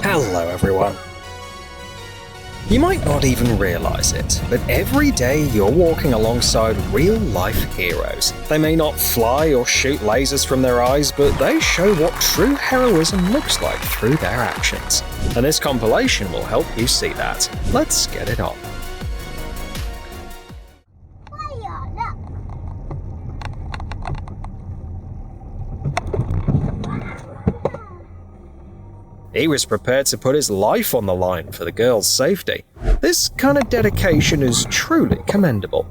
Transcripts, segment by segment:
Hello everyone. You might not even realize it, but every day you're walking alongside real-life heroes. They may not fly or shoot lasers from their eyes, but they show what true heroism looks like through their actions. And this compilation will help you see that. Let's get it on. He was prepared to put his life on the line for the girl's safety. This kind of dedication is truly commendable.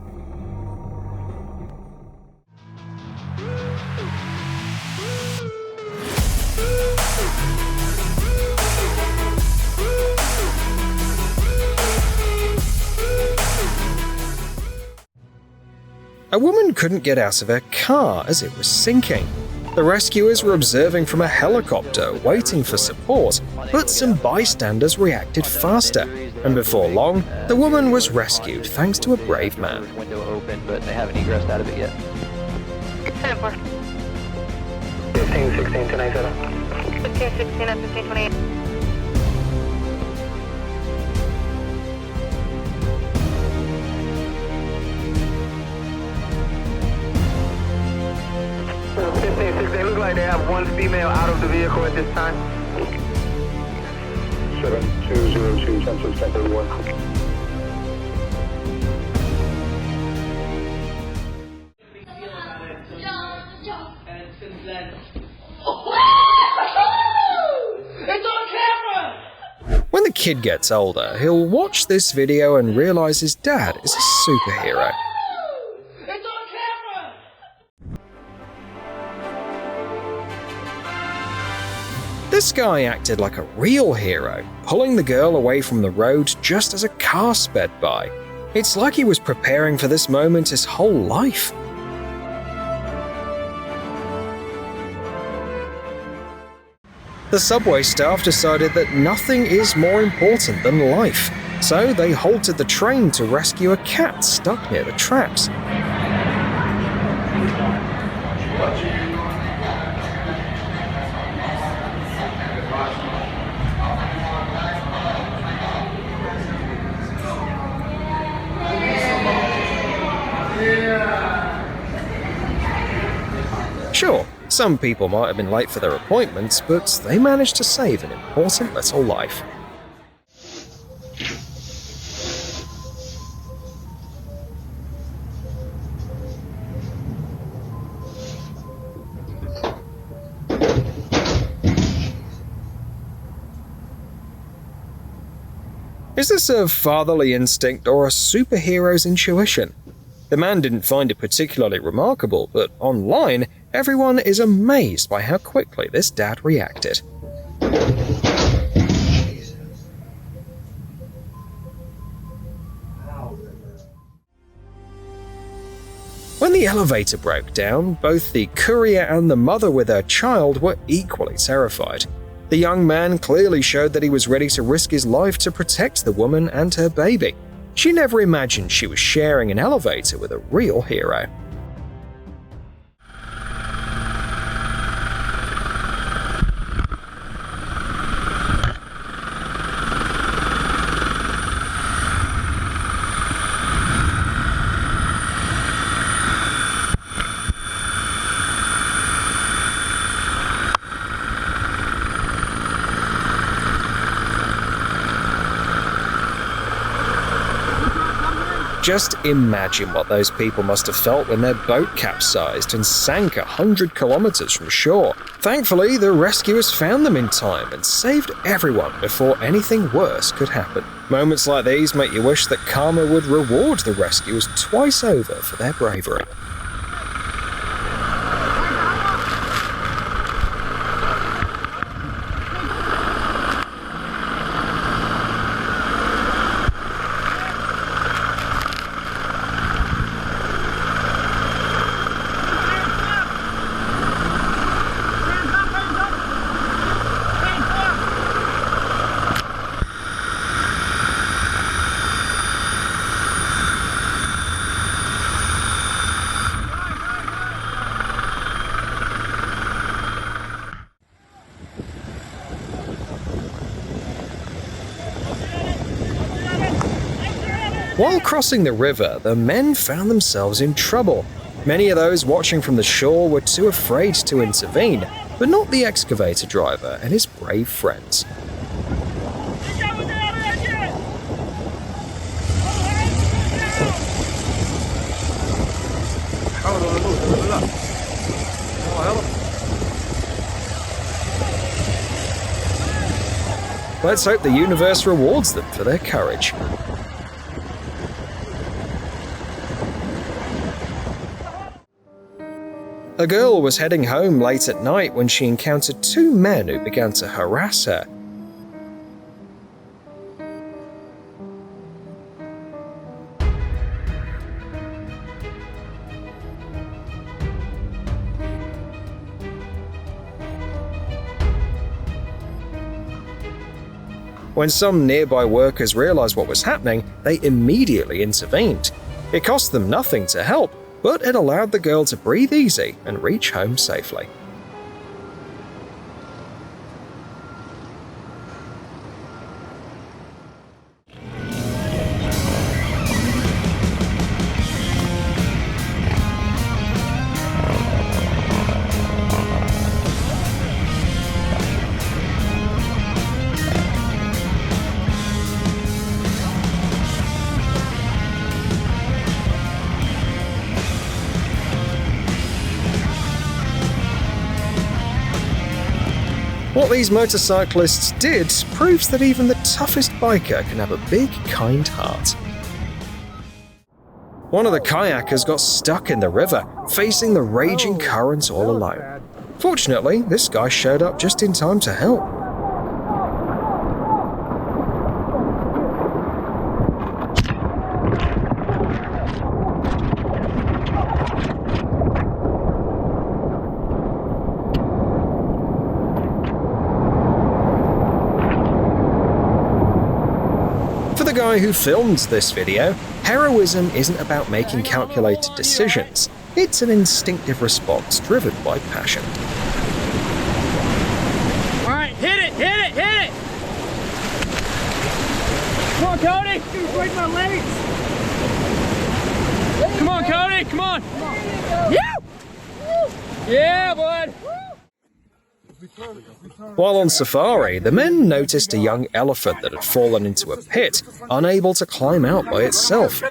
A woman couldn't get out of her car as it was sinking. The rescuers were observing from a helicopter, waiting for support, but some bystanders reacted faster, and before long, the woman was rescued thanks to a brave man. Window open, but they haven't egressed out of it yet. 15, 16, 290. 15, 16, 15, 28. They look like they have one female out of the vehicle at this time. 7202, 1031. When the kid gets older, he'll watch this video and realize his dad is a superhero. This guy acted like a real hero, pulling the girl away from the road just as a car sped by. It's like he was preparing for this moment his whole life. The subway staff decided that nothing is more important than life, so they halted the train to rescue a cat stuck near the tracks. Sure, some people might have been late for their appointments, but they managed to save an important little life. Is this a fatherly instinct or a superhero's intuition? The man didn't find it particularly remarkable, but online, everyone is amazed by how quickly this dad reacted. When the elevator broke down, both the courier and the mother with her child were equally terrified. The young man clearly showed that he was ready to risk his life to protect the woman and her baby. She never imagined she was sharing an elevator with a real hero. Just imagine what those people must have felt when their boat capsized and sank 100 kilometers from shore. Thankfully, the rescuers found them in time and saved everyone before anything worse could happen. Moments like these make you wish that karma would reward the rescuers twice over for their bravery. While crossing the river, the men found themselves in trouble. Many of those watching from the shore were too afraid to intervene, but not the excavator driver and his brave friends. Let's hope the universe rewards them for their courage. A girl was heading home late at night when she encountered two men who began to harass her. When some nearby workers realized what was happening, they immediately intervened. It cost them nothing to help, but it allowed the girl to breathe easy and reach home safely. What these motorcyclists did proves that even the toughest biker can have a big, kind heart. One of the kayakers got stuck in the river, facing the raging current all alone. Fortunately, this guy showed up just in time to help. For the guy who filmed this video, heroism isn't about making calculated decisions. It's an instinctive response driven by passion. All right, hit it, hit it, hit it! Come on, Cody! Dude, break my legs! Come on, Cody, come on! Yeah, bud! While on safari, the men noticed a young elephant that had fallen into a pit, unable to climb out by itself.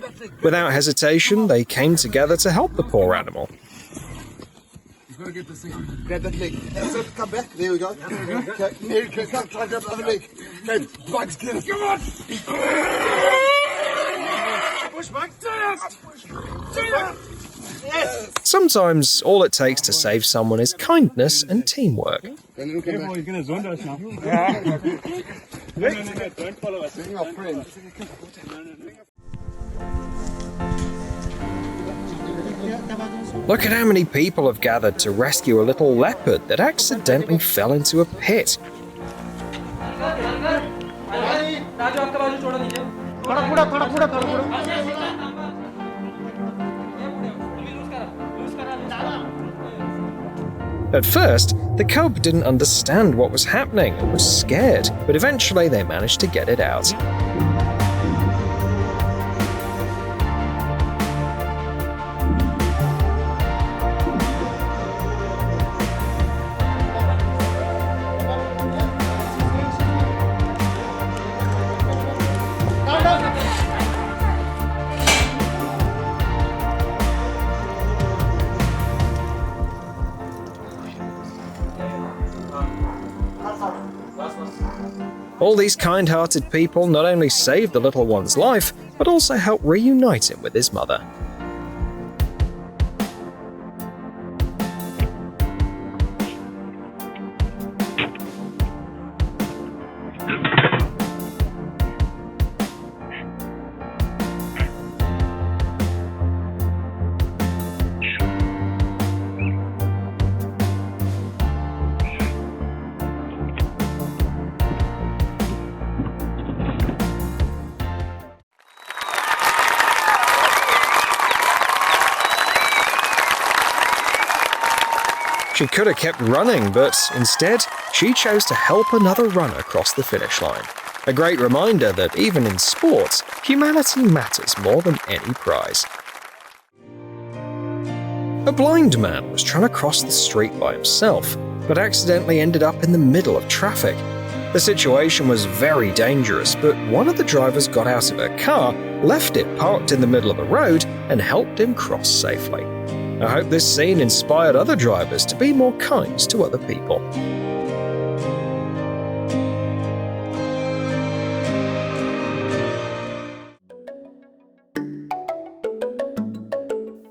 Without hesitation, they came together to help the poor animal. You've got to get this thing. Grab that leg. That's it. Come back. There we go. Okay. There you go. Come, try and grab the other leg. Okay. Bugs, get it. Come on. Push, Mike. Do that. Do that. Yes. Sometimes all it takes to save someone is kindness and teamwork. He's going to zone us now. No, don't follow us. Bring our friends. Look at how many people have gathered to rescue a little leopard that accidentally fell into a pit. At first, the cub didn't understand what was happening and was scared, but eventually they managed to get it out. All these kind-hearted people not only saved the little one's life, but also helped reunite him with his mother. She could have kept running, but instead, she chose to help another runner cross the finish line. A great reminder that even in sports, humanity matters more than any prize. A blind man was trying to cross the street by himself, but accidentally ended up in the middle of traffic. The situation was very dangerous, but one of the drivers got out of her car, left it parked in the middle of the road, and helped him cross safely. I hope this scene inspired other drivers to be more kind to other people.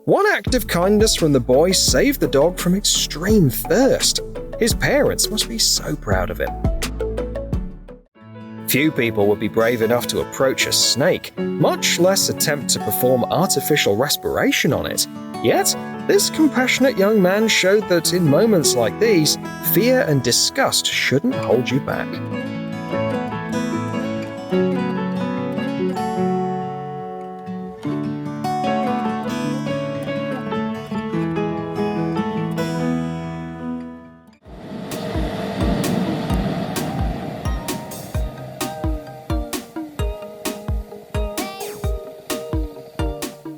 One act of kindness from the boy saved the dog from extreme thirst. His parents must be so proud of him. Few people would be brave enough to approach a snake, much less attempt to perform artificial respiration on it. Yet, this compassionate young man showed that in moments like these, fear and disgust shouldn't hold you back.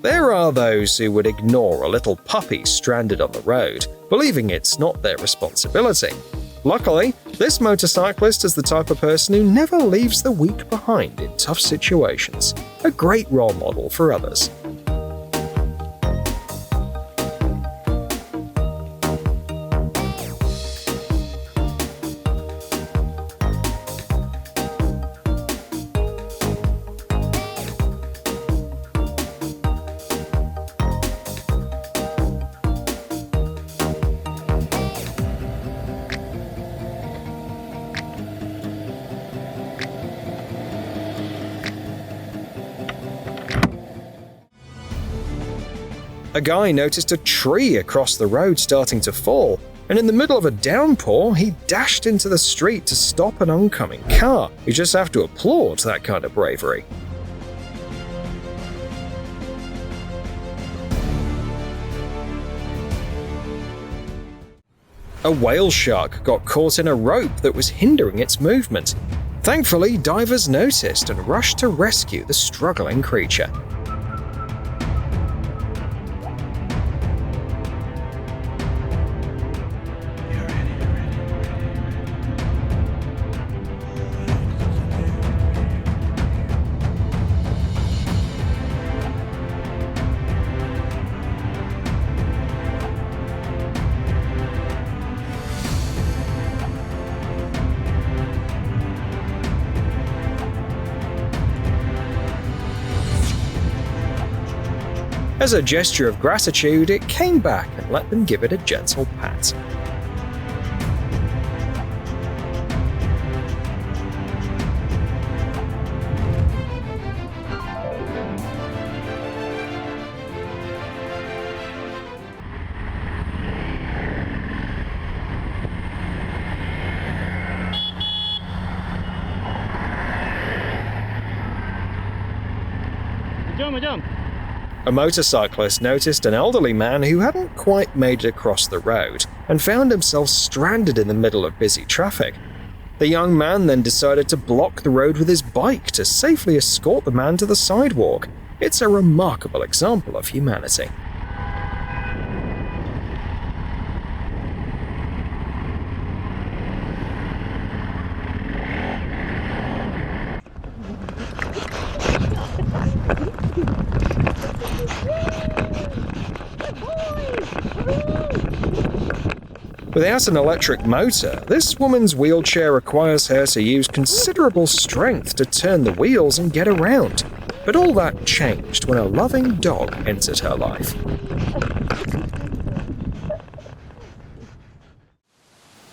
There are those who would ignore a little puppy stranded on the road, believing it's not their responsibility. Luckily, this motorcyclist is the type of person who never leaves the weak behind in tough situations, a great role model for others. A guy noticed a tree across the road starting to fall, and in the middle of a downpour, he dashed into the street to stop an oncoming car. You just have to applaud that kind of bravery. A whale shark got caught in a rope that was hindering its movement. Thankfully, divers noticed and rushed to rescue the struggling creature. As a gesture of gratitude, it came back and let them give it a gentle pat. Jump. A motorcyclist noticed an elderly man who hadn't quite made it across the road and found himself stranded in the middle of busy traffic. The young man then decided to block the road with his bike to safely escort the man to the sidewalk. It's a remarkable example of humanity. Without an electric motor, this woman's wheelchair requires her to use considerable strength to turn the wheels and get around. But all that changed when a loving dog entered her life.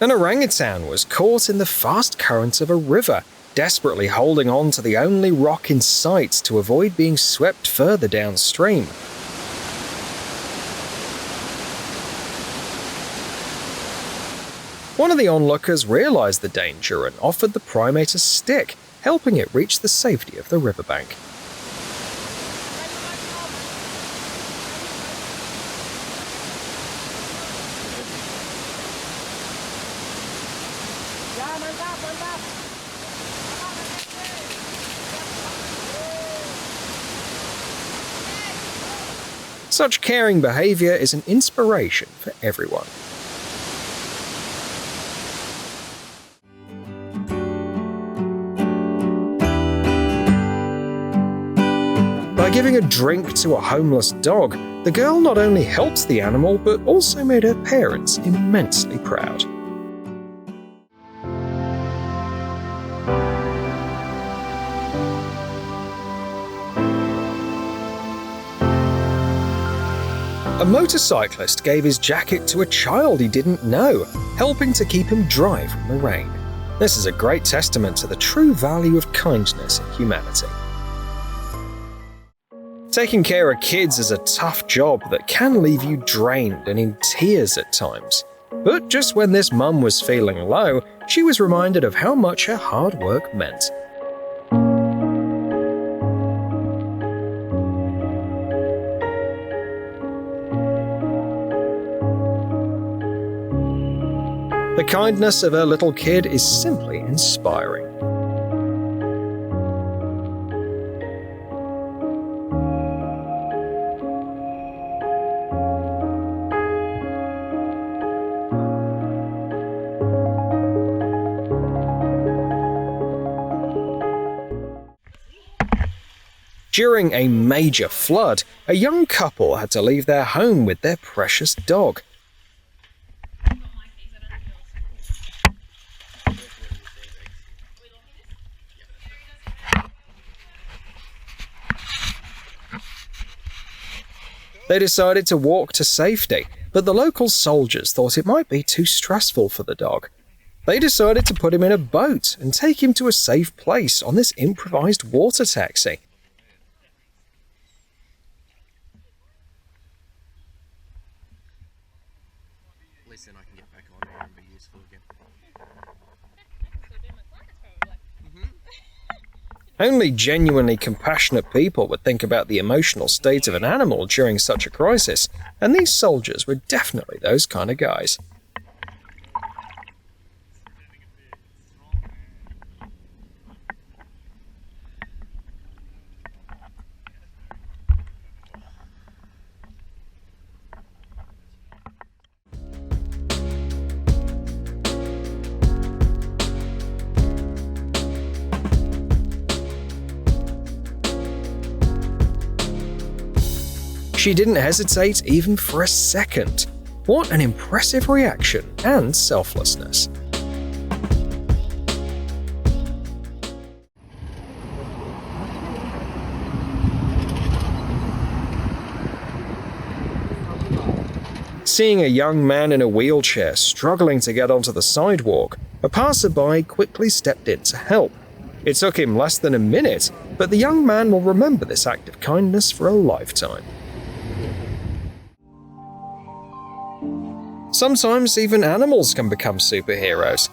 An orangutan was caught in the fast current of a river, desperately holding on to the only rock in sight to avoid being swept further downstream. One of the onlookers realized the danger and offered the primate a stick, helping it reach the safety of the riverbank. Such caring behavior is an inspiration for everyone. By giving a drink to a homeless dog, the girl not only helped the animal but also made her parents immensely proud. A motorcyclist gave his jacket to a child he didn't know, helping to keep him dry from the rain. This is a great testament to the true value of kindness in humanity. Taking care of kids is a tough job that can leave you drained and in tears at times. But just when this mum was feeling low, she was reminded of how much her hard work meant. The kindness of her little kid is simply inspiring. During a major flood, a young couple had to leave their home with their precious dog. They decided to walk to safety, but the local soldiers thought it might be too stressful for the dog. They decided to put him in a boat and take him to a safe place on this improvised water taxi. Listen, I can get back on there and be useful again. Only genuinely compassionate people would think about the emotional state of an animal during such a crisis, and these soldiers were definitely those kind of guys. She didn't hesitate even for a second. What an impressive reaction and selflessness. Seeing a young man in a wheelchair struggling to get onto the sidewalk, a passerby quickly stepped in to help. It took him less than a minute, but the young man will remember this act of kindness for a lifetime. Sometimes even animals can become superheroes.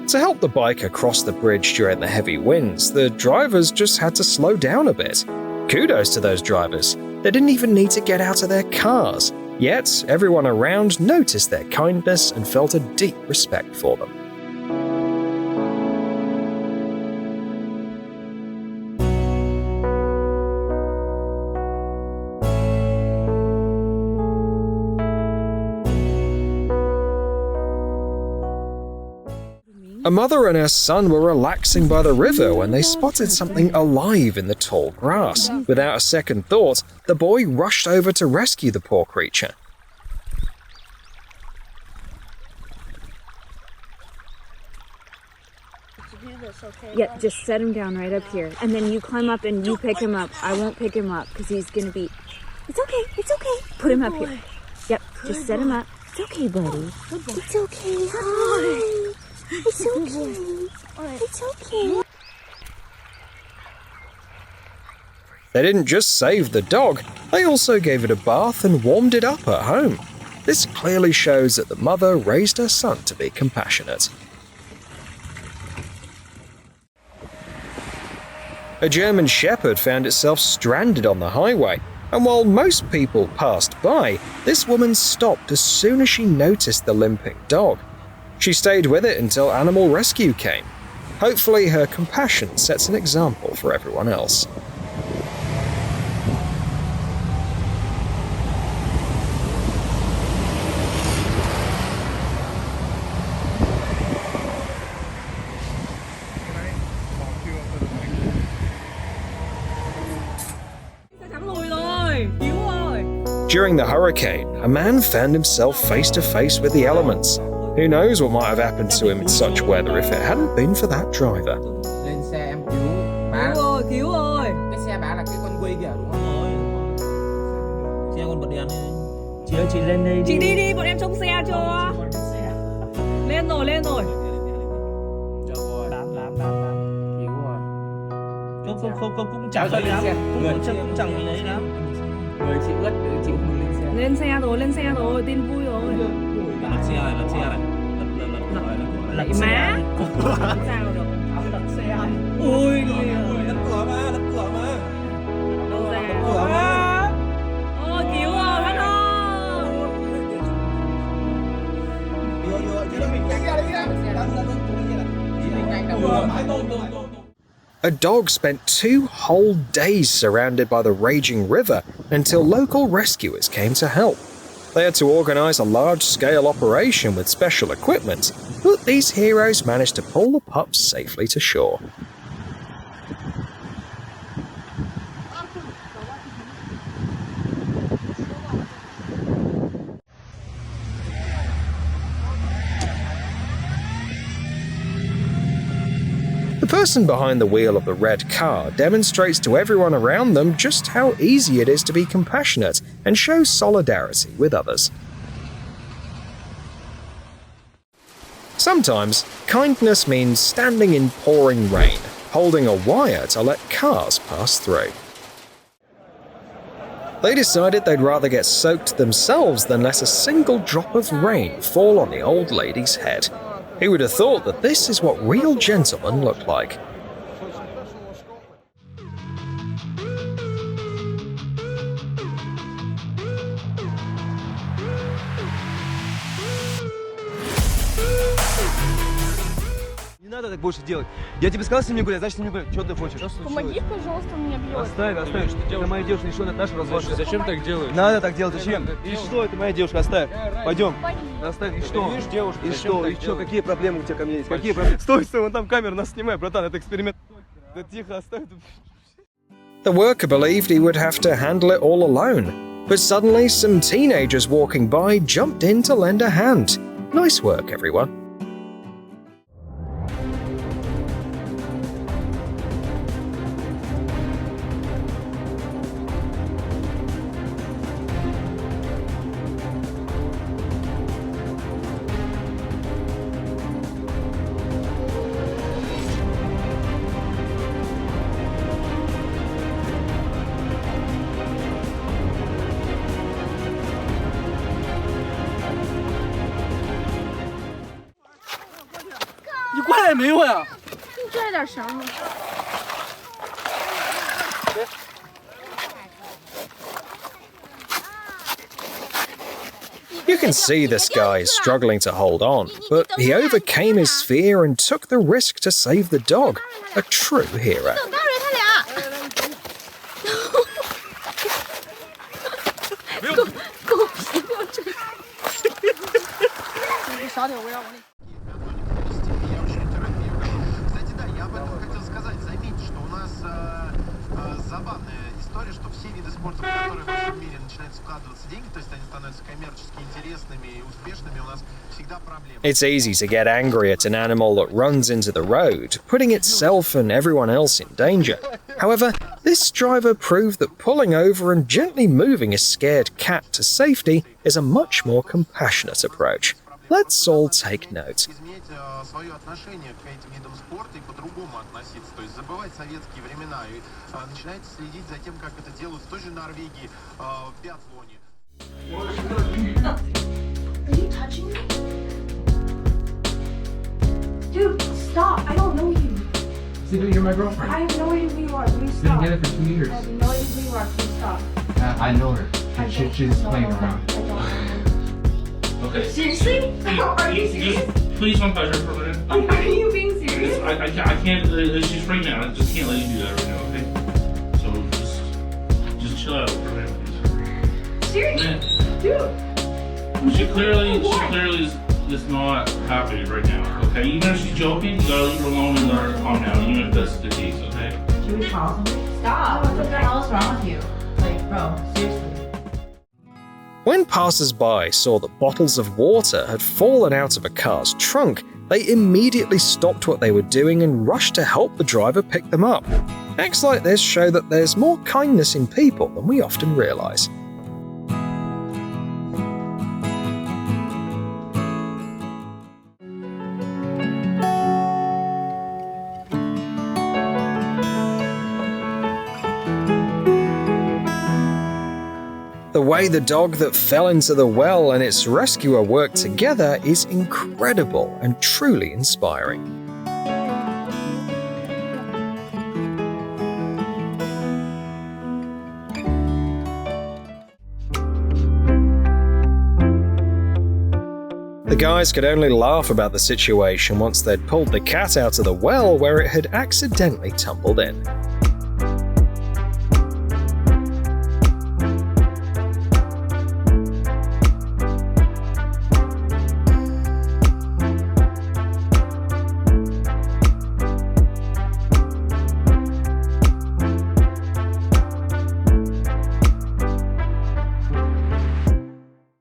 To help the biker cross the bridge during the heavy winds, the drivers just had to slow down a bit. Kudos to those drivers. They didn't even need to get out of their cars. Yet, everyone around noticed their kindness and felt a deep respect for them. A mother and her son were relaxing by the river when they spotted something alive in the tall grass. Without a second thought, the boy rushed over to rescue the poor creature. Yep, just set him down right up here. And then you climb up and you pick him up. I won't pick him up because he's going to be... It's okay, it's okay. Put him up here. Yep, just set him up. It's okay, buddy. It's okay. Hi. It's okay. It's okay. They didn't just save the dog, they also gave it a bath and warmed it up at home. This clearly shows that the mother raised her son to be compassionate. A German shepherd found itself stranded on the highway, and while most people passed by, this woman stopped as soon as she noticed the limping dog. She stayed with it until animal rescue came. Hopefully, her compassion sets an example for everyone else. During the hurricane, a man found himself face to face with the elements. Who knows what might have happened to him in such weather if it hadn't been for that driver. Lên xe em cứu bà. Cứu rồi. Cái xe bà là cái con Quy kìa đúng không? Xe con bật đèn đi. Chị ơi, chị lên đây đi. Chị đi, bọn em trông xe cho. Lên rồi. Được rồi. Bám. Cứu rồi. Không cũng chẳng gì lắm. Cũng chẳng gì đấy lắm. Người chị ướt, chị không lên xe. Lên xe rồi, tin vui rồi. Lật xe này. Lật má. Không sao được. Lật xe. Ui, lật cửa mà. Đâu ra? Lật cửa mà. Ôi, cứu rồi, bác ơi. A dog spent 2 whole days surrounded by the raging river until local rescuers came to help. They had to organize a large-scale operation with special equipment, but these heroes managed to pull the pups safely to shore. The person behind the wheel of the red car demonstrates to everyone around them just how easy it is to be compassionate and show solidarity with others. Sometimes, kindness means standing in pouring rain, holding a wire to let cars pass through. They decided they'd rather get soaked themselves than let a single drop of rain fall on the old lady's head. Who would have thought that this is what real gentlemen look like? Не надо так больше делать. Я тебе сказал с ним не гулять, значит с ним не гулять. Что ты хочешь? Помоги, пожалуйста, он меня бьет. Оставь. Это моя девушка, и что, это наша разводка. Зачем так делаешь? Надо так делать, зачем? И что, это моя девушка, оставь. Пойдем. Оставь, и что? Видишь, девушка, И зачем что, так и что, делаешь? какие проблемы у тебя ко мне есть? Какие проблемы? Стой, вон там камера, нас снимает, братан, это эксперимент. Да тихо, оставь. The worker believed he would have to handle it all alone, but suddenly some teenagers walking by jumped in to lend a hand. Nice work, everyone. You can see this guy is struggling to hold on, but he overcame his fear and took the risk to save the dog. A true hero. Кстати, да, я об этом хотел сказать. Заметьте, что у нас забавная история, что все виды спорта, в которые в нашем мире начинаются вкладываться деньги, то есть они становятся коммерчески интересными и успешными, у нас всегда проблемы. It's easy to get angry at an animal that runs into the road, putting itself and everyone else in danger. However, this driver proved that pulling over and gently moving a scared cat to safety is a much more compassionate approach. Let's all take note. Изменить свое отношение к этим видам спорта и по-другому относиться, то есть забывать советские времена и начинать следить за тем, как это делают в той же Норвегии, в биатлоне. Are you touching me? Dude, stop. I don't know you. See, you're my girlfriend. I have no idea who you are. Please stop. Been together for 2 years. I have no idea who you are. Please stop. I know her. She's playing around. I don't know her. Okay. Seriously? Are you serious? Please don't touch her for a minute. Are you being serious? I can't, she's freaking out. I just can't let you do that right now, okay? So just chill out for a minute, please. Seriously? Dude. She clearly is not happy right now, okay? Even if she's joking, you gotta leave her alone and let her calm down, even if that's the case, okay? Should we call somebody? Stop. What the hell is wrong with you? Like, bro, seriously. When passers-by saw that bottles of water had fallen out of a car's trunk, they immediately stopped what they were doing and rushed to help the driver pick them up. Acts like this show that there's more kindness in people than we often realize. The way the dog that fell into the well and its rescuer worked together is incredible and truly inspiring. The guys could only laugh about the situation once they'd pulled the cat out of the well where it had accidentally tumbled in.